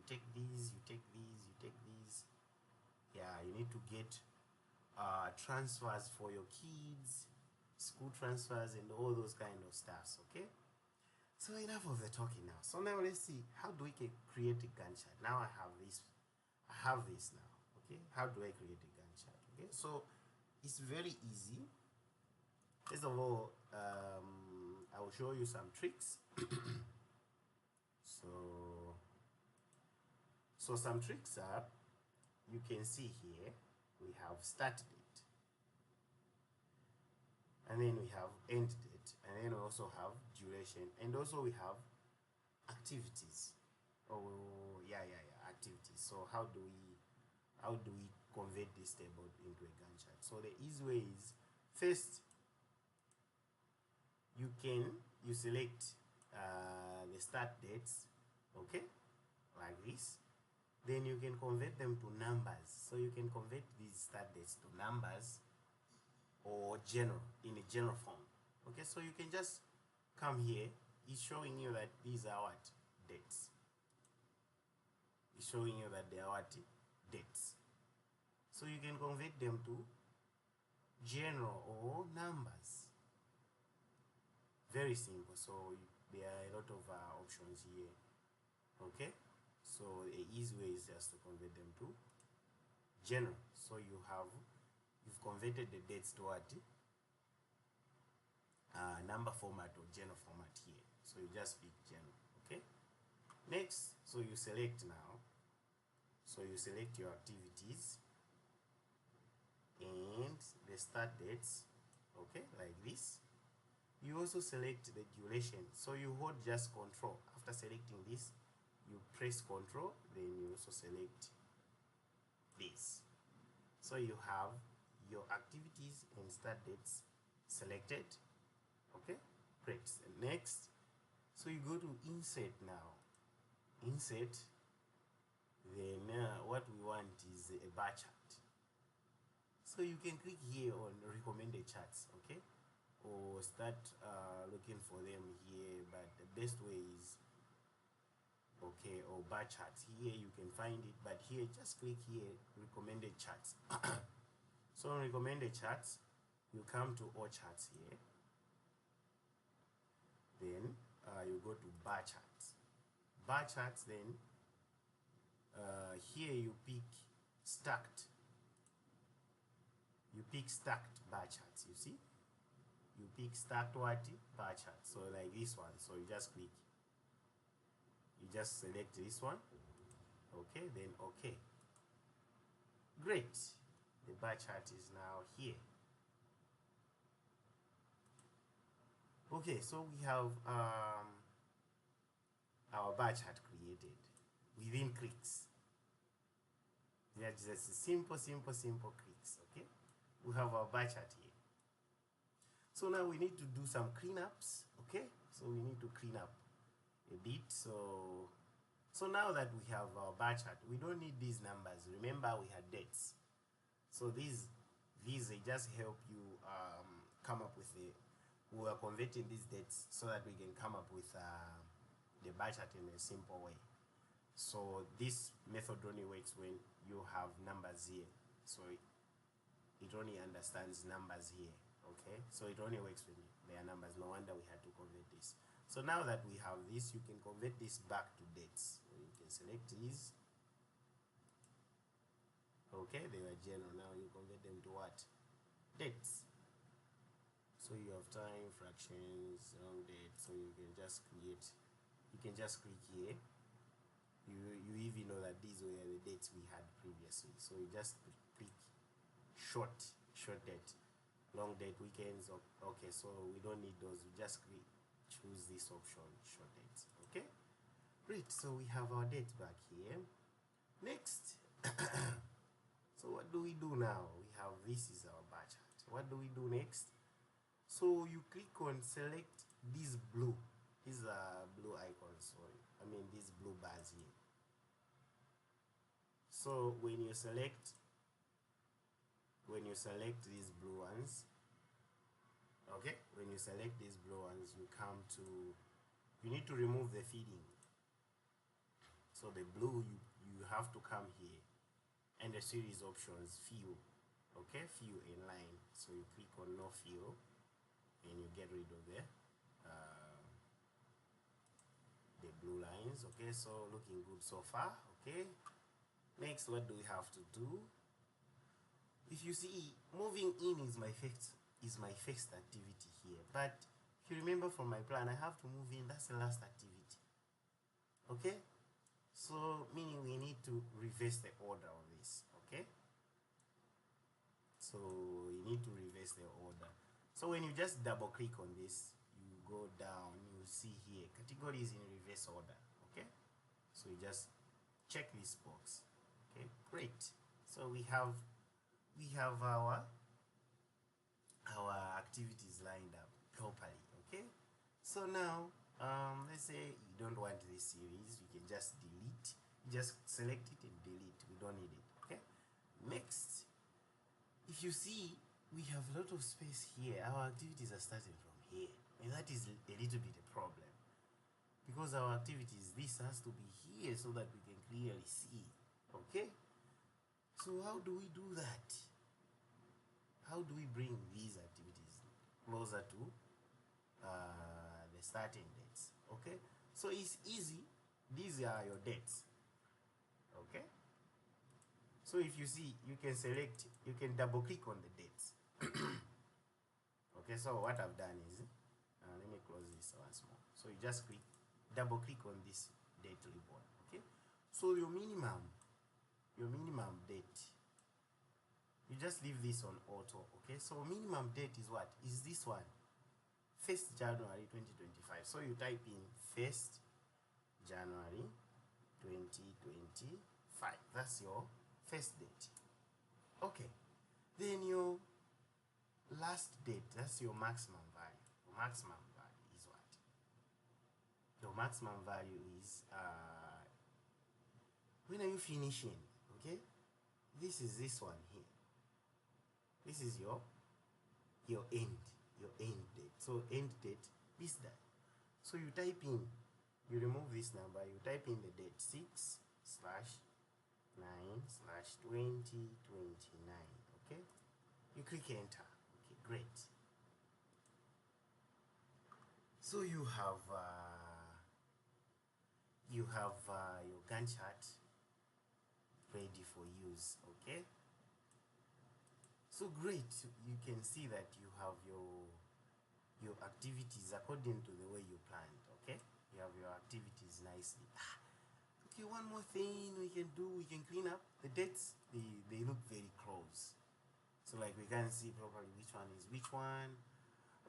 take these, you take these, you take these. Yeah, you need to get transfers for your kids, school transfers and all those kind of stuffs. Okay, so enough of the talking now. So now let's see, how do we create a Gantt chart? Now I have this now. Okay, how do I create a Gantt chart? Okay, so it's very easy. First of all, I will show you some tricks. so some tricks are, you can see here we have start date, and then we have end date, and then we also have duration, and also we have activities. Oh yeah, activities. So how do we convert this table into a Gantt chart? So the easy way is, first you select the start dates, okay, like this. Then you can convert them to numbers. So you can convert these start dates to numbers or general, in a general form. Okay, so you can just come here. It's showing you that these are what? Dates. It's showing you that they are what? Dates. So you can convert them to general or numbers. Very simple. So there are a lot of options here. Okay, so the easy way is just to convert them to general. So you've converted the dates to what? Number format or general format here. So you just pick general. Okay, next, so you select now. So you select your activities and the start dates, okay, like this. You also select the duration. So you hold just control. After selecting this, you press control, then you also select this. So you have your activities and start dates selected. Okay, great. And next, so you go to insert now. Insert, then what we want is a bar chart. So you can click here on recommended charts, okay, or start looking for them here, but the best way is, okay, or bar charts. Here you can find it, but here just click here, recommended charts. So on recommended charts, you come to all charts here, then you go to bar charts. Bar charts, then here you pick stacked. You pick stacked bar charts. You see, you pick stacked what? Bar charts. So like this one. So you just click. You just select this one. Okay, then okay. Great. The bar chart is now here. Okay, so we have our bar chart created within clicks. Yeah, just simple clicks. Okay, we have our bar chart here. So now we need to do some cleanups. Okay, so we need to clean up a bit. So now that we have our bar chart, we don't need these numbers. Remember, we had dates. So these they just help you come up with we are converting these dates so that we can come up with the bar chart in a simple way. So this method only works when you have numbers here. So it only understands numbers here. Okay, so it only works when there are numbers. No wonder we had to convert this. So now that we have this, you can convert this back to dates. So you can select these. Okay, they were general. Now you convert them to what? Dates. So you have time, fractions, wrong date. So you can just create. You can just click here. You even know that these were the dates we had previously. So you just click short date, long date, weekends. Okay, so we don't need those. We just choose this option, short dates. Okay, great. So we have our dates back here. Next, so what do we do now? We have, this is our bar chart. What do we do next? So you click on select this blue. These are blue icons. Sorry, I mean these blue bars here. So when you select these blue ones, okay, when you select these blue ones, you need to remove the feeding. So the blue, you have to come here and the series options fill, okay, fill in line. So you click on no fill and you get rid of the blue lines. Okay, so looking good so far. Okay, next, what do we have to do? If you see, moving in is my first activity here, but if you remember from my plan, I have to move in. That's the last activity. Okay, so meaning we need to reverse the order of this. Okay, so you need to reverse the order. So when you just double click on this, you go down, you see here categories in reverse order. Okay, so you just check this box. Okay, great. So we have our activities lined up properly. Okay, so now let's say you don't want this series, you can just delete. Just select it and delete. We don't need it. Okay, next, if you see, we have a lot of space here. Our activities are starting from here, and that is a little bit a problem, because our activities, this has to be here so that we can clearly see. Okay, so how do we do that? How do we bring these activities closer to the starting dates? Okay, so it's easy. These are your dates. Okay, so if you see, you can select, you can double click on the dates. Okay, so what I've done is, let me close this once more. So you just double click on this date ribbon. Okay, so your minimum date, you just leave this on auto. Okay, so minimum date is what? Is this one, 1st January 2025. So you type in 1st January 2025. That's your first date. Okay, then your last date, that's your maximum value. Your maximum value is what? Your maximum value is when are you finishing? Okay, this is this one here. This is your end date. So end date is that. So you type in, you remove this number, you type in the date 6/9/2029. Okay, you click enter. Okay, great. So you have your Gantt chart ready for use. Okay, so great. You can see that you have your activities according to the way you planned. Okay, you have your activities nicely. Okay, one more thing we can do, we can clean up the dates. They look very close, so like we can see properly which one is which one.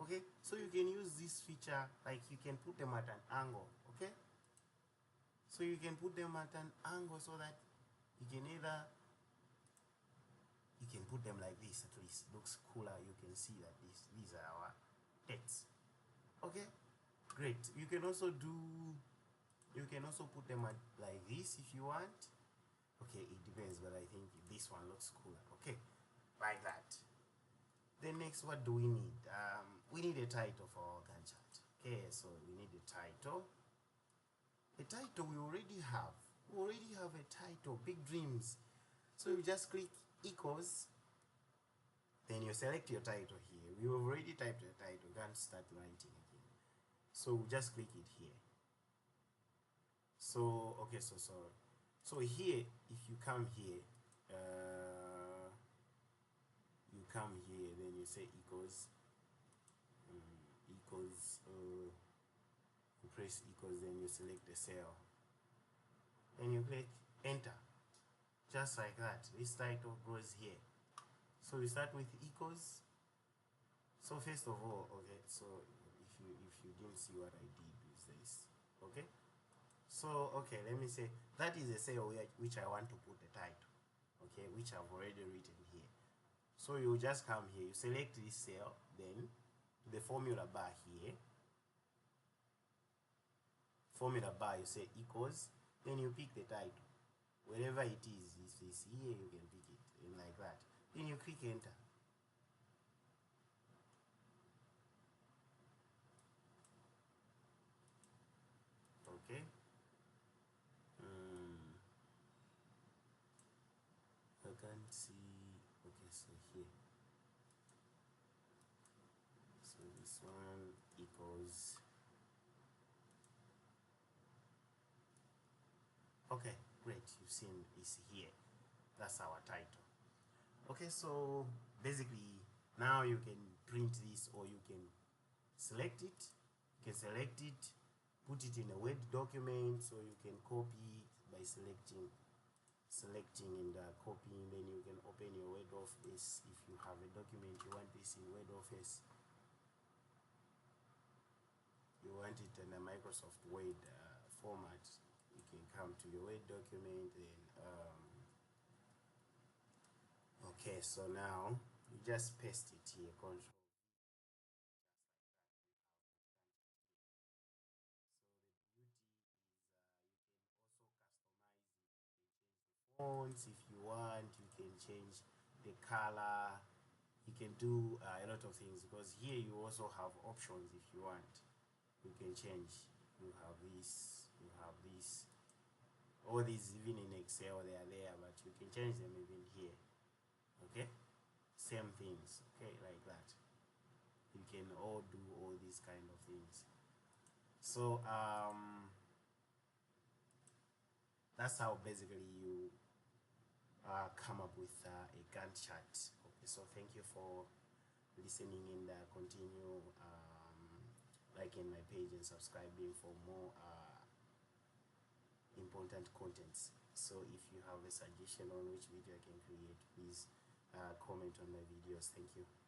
Okay, so you can use this feature, like you can put them at an angle. Okay, so you can put them at an angle so that you can put them like this. At least it looks cooler. You can see that these are our dates. Okay, great. You can also put them at like this if you want. Okay, it depends, but I think this one looks cooler. Okay, like that. Then next, what do we need? We need a title for our Gantt chart. Okay, so we need a title. A title we already have. We already have a title, Big Dreams. So you just click equals, then you select your title here. We already typed the title, can't start writing again. So just click it here. So okay, so here, if you come here, then you say equals, you press equals, then you select the cell, then you click enter, just like that. This title goes here. So we start with equals. So first of all, okay, so if you didn't see what I did with this, okay, so okay, let me say that is a cell which I want to put the title, okay, which I've already written here. So you just come here, you select this cell, then the formula bar here, formula bar, you say equals, then you pick the title, wherever it is. If it's here, you can pick it, and like that. Then you click enter. Okay. can't see. Okay, so here, so this one equals, okay, great, you've seen it's here. That's our title. Okay, so basically now you can print this, or you can select it. You can select it, put it in a Word document, so you can copy by selecting and copying. Then you can open your Word Office. If you have a document, you want this in Word Office, you want it in a Microsoft Word format, you can come to your Word document and okay, so now you just paste it here, control. Fonts, if you want, you can change the color, you can do a lot of things, because here you also have options. If you want, you can change. You have this, you have this, all these even in Excel they are there, but you can change them even here. Okay, same things. Okay, like that, you can all do all these kind of things. So that's how basically you come up with a Gantt chart. Okay, so thank you for listening, and continue liking my page and subscribing for more important contents. So if you have a suggestion on which video I can create, please comment on my videos. Thank you.